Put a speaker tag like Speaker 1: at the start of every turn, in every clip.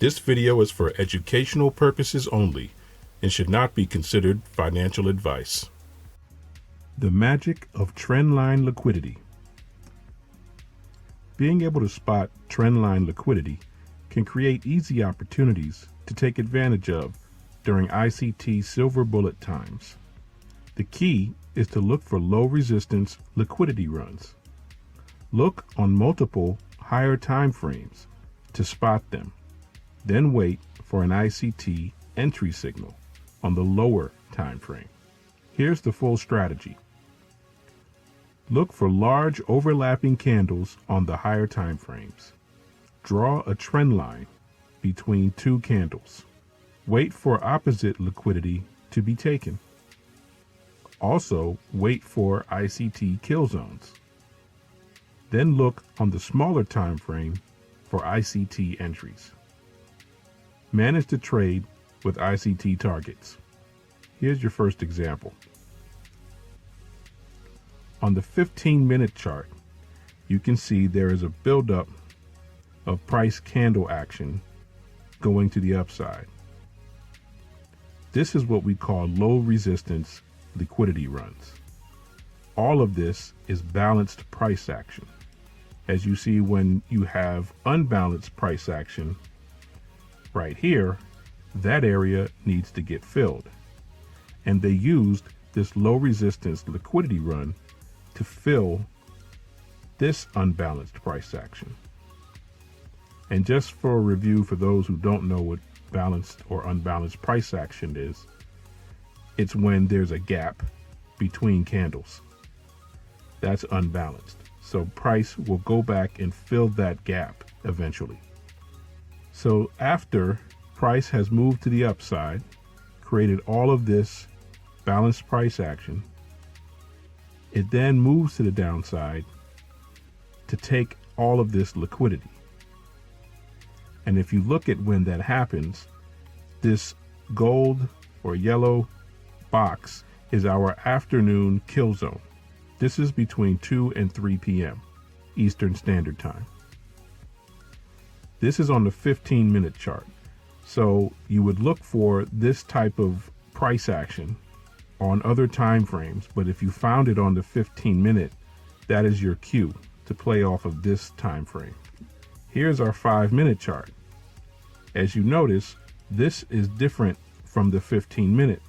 Speaker 1: This video is for educational purposes only and should not be considered financial advice. The magic of trendline liquidity. Being able to spot trendline liquidity can create easy opportunities to take advantage of during ICT silver bullet times. The key is to look for low resistance liquidity runs. Look on multiple higher time frames to spot them. Then wait for an ICT entry signal on the lower time frame. Here's the full strategy. Look for large overlapping candles on the higher time frames. Draw a trend line between two candles. Wait for opposite liquidity to be taken. Also, wait for ICT kill zones. Then look on the smaller time frame for ICT entries. Manage the trade with ICT targets. Here's your first example. On the 15-minute chart, you can see there is a buildup of price candle action going to the upside. This is what we call low resistance liquidity runs. All of this is balanced price action. As you see, when you have unbalanced price action right here, that area needs to get filled. And they used this low resistance liquidity run to fill this unbalanced price action. And just for a review, for those who don't know what balanced or unbalanced price action is, it's when there's a gap between candles. That's unbalanced. So price will go back and fill that gap eventually. So after price has moved to the upside, created all of this balanced price action, it then moves to the downside to take all of this liquidity. And if you look at when that happens, this gold or yellow box is our afternoon kill zone. This is between 2 and 3 p.m. Eastern Standard Time. This is on the 15-minute chart. So you would look for this type of price action on other time frames, but if you found it on the 15-minute, that is your cue to play off of this time frame. Here's our 5-minute chart. As you notice, this is different from the 15-minute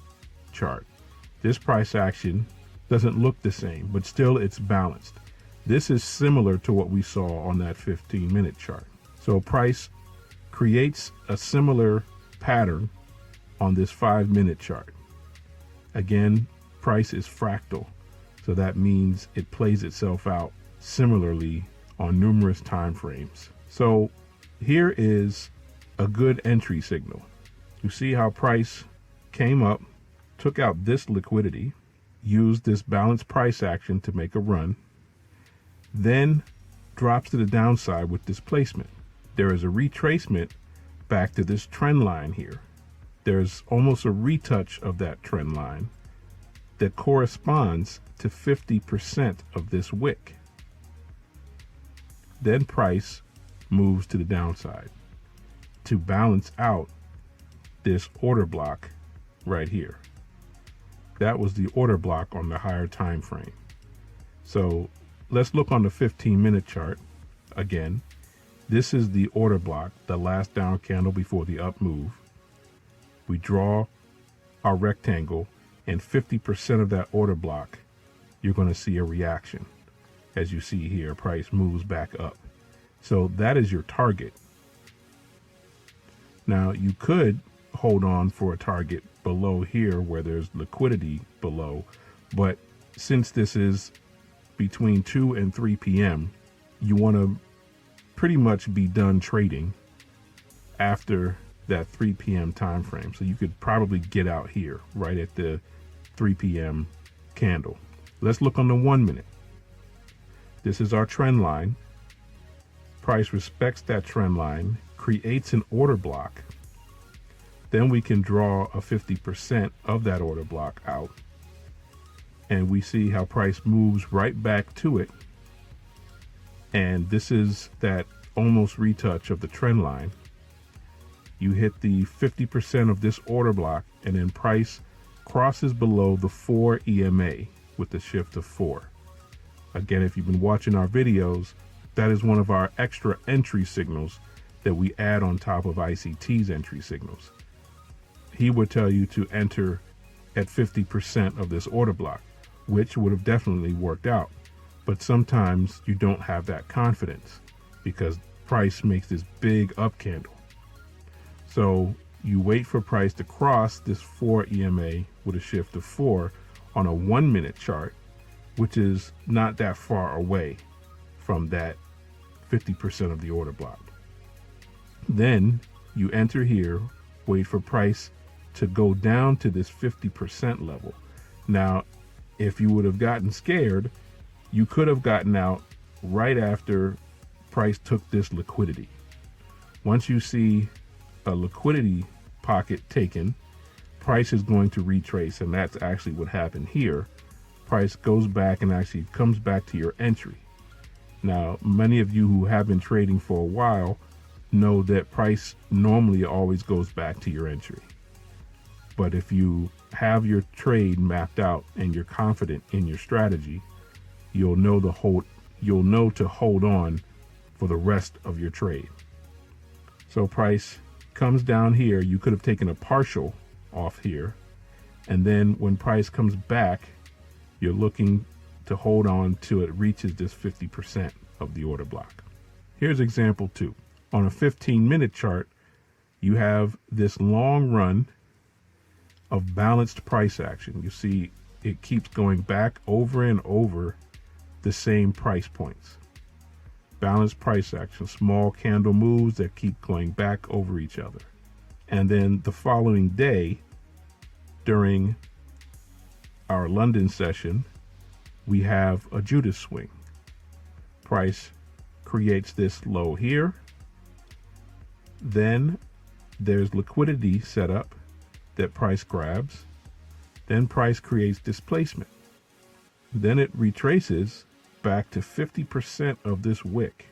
Speaker 1: chart. This price action doesn't look the same, but still it's balanced. This is similar to what we saw on that 15-minute chart. So price creates a similar pattern on this 5-minute chart. Again, price is fractal, so that means it plays itself out similarly on numerous time frames. So here is a good entry signal. You see how price came up, took out this liquidity, used this balanced price action to make a run, then drops to the downside with displacement. There is a retracement back to this trend line here. There's almost a retouch of that trend line that corresponds to 50% of this wick. Then price moves to the downside to balance out this order block right here. That was the order block on the higher time frame. So let's look on the 15-minute chart again. This is the order block, the last down candle before the up move. We draw our rectangle, and 50% of that order block, you're going to see a reaction. As you see here, price moves back up. So that is your target. Now you could hold on for a target below here where there's liquidity below, but since this is between 2 and 3 p.m., you want to pretty much be done trading after that 3 p.m. time frame. So you could probably get out here right at the 3 p.m. candle. Let's look on the 1 minute. This is our trend line. Price respects that trend line, creates an order block. Then we can draw a 50% of that order block out. And we see how price moves right back to it. And this is that almost retouch of the trend line. you hit the 50% of this order block, and then price crosses below the 4 EMA with the shift of 4. Again, if you've been watching our videos, that is one of our extra entry signals that we add on top of ICT's entry signals. He would tell you to enter at 50% of this order block, which would have definitely worked out. But sometimes you don't have that confidence because price makes this big up candle. So you wait for price to cross this 4 EMA with a shift of 4 on a 1 minute chart, which is not that far away from that 50% of the order block. Then you enter here, wait for price to go down to this 50% level. Now, if you would have gotten scared, you could have gotten out right after price took this liquidity. Once you see a liquidity pocket taken, price is going to retrace, and that's actually what happened here. Price goes back and actually comes back to your entry. Now, many of you who have been trading for a while know that price normally always goes back to your entry. But if you have your trade mapped out and you're confident in your strategy, you'll know to hold on for the rest of your trade. So price comes down here. You could have taken a partial off here, and then when price comes back, you're looking to hold on till it reaches this 50% of the order block. Here's example 2. On a 15-minute chart, you have this long run of balanced price action. You see it keeps going back over and over the same price points. Balanced price action, small candle moves that keep going back over each other. And then the following day, during our London session, we have a Judas swing. Price creates this low here. Then there's liquidity set up that price grabs. Then price creates displacement. Then it retraces back to 50% of this wick,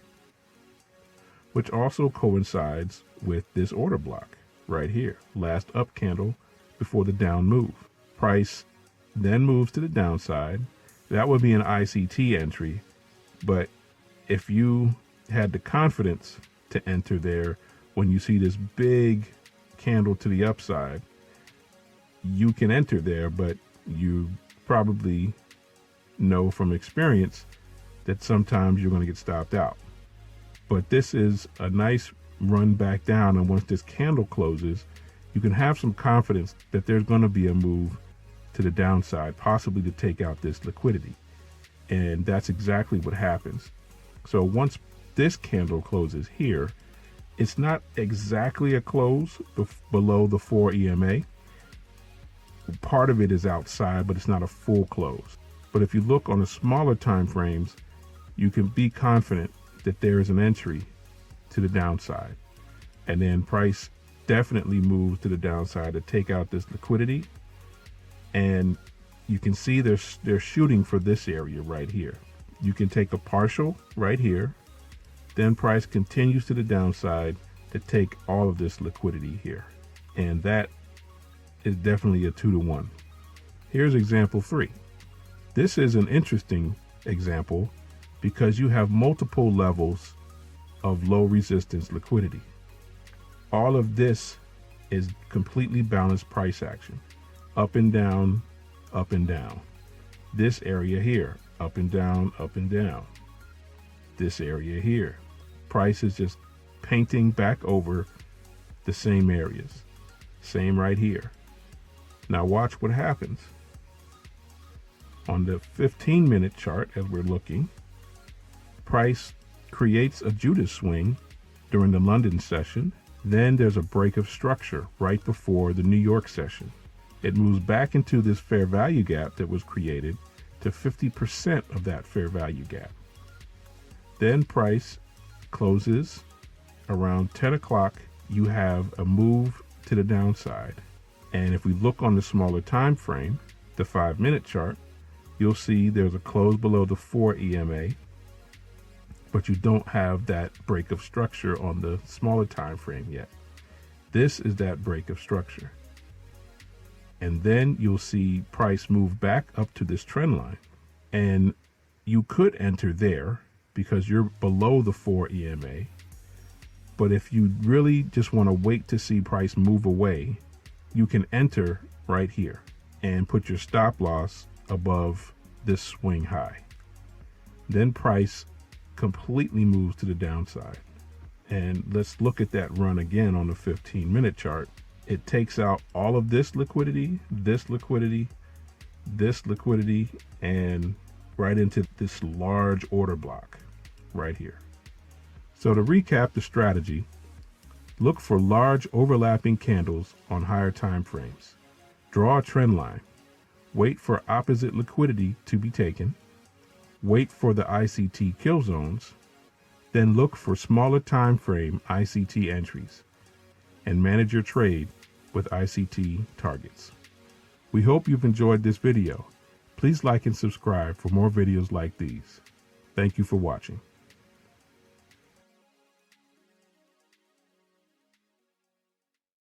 Speaker 1: which also coincides with this order block right here, last up candle before the down move. Price then moves to the downside. That would be an ICT entry, but if you had the confidence to enter there when you see this big candle to the upside, you can enter there, but you probably know from experience that sometimes you're going to get stopped out. But this is a nice run back down, and once this candle closes, you can have some confidence that there's going to be a move to the downside, possibly to take out this liquidity. And that's exactly what happens. So once this candle closes here, it's not exactly a close below the 4 EMA. Part of it is outside, but it's not a full close. But if you look on the smaller time frames, you can be confident that there is an entry to the downside. And then price definitely moves to the downside to take out this liquidity. And you can see they're shooting for this area right here. You can take a partial right here. Then price continues to the downside to take all of this liquidity here. And that is definitely a 2-to-1. Here's example 3. This is an interesting example because you have multiple levels of low resistance liquidity. All of this is completely balanced price action. Up and down, up and down. This area here, up and down, up and down. This area here. Price is just painting back over the same areas. Same right here. Now watch what happens. On the 15-minute chart, as we're looking, price creates a Judas swing during the London session. Then there's a break of structure right before the New York session. It moves back into this fair value gap that was created to 50% of that fair value gap. Then price closes around 10 o'clock. You have a move to the downside. And if we look on the smaller time frame, the 5-minute chart, you'll see there's a close below the 4 EMA, but you don't have that break of structure on the smaller time frame yet. This is that break of structure. And then you'll see price move back up to this trend line. And you could enter there because you're below the 4 EMA. But if you really just want to wait to see price move away, you can enter right here and put your stop loss above this swing high. Then price completely moves to the downside. And let's look at that run again on the 15-minute chart. It takes out all of this liquidity, this liquidity, this liquidity, and right into this large order block right here. So to recap the strategy, look for large overlapping candles on higher time frames. Draw a trend line. Wait for opposite liquidity to be taken. Wait for the ICT kill zones. Then look for smaller time frame ICT entries and manage your trade with ICT targets. We hope you've enjoyed this video. Please like and subscribe for more videos like these. Thank you for watching.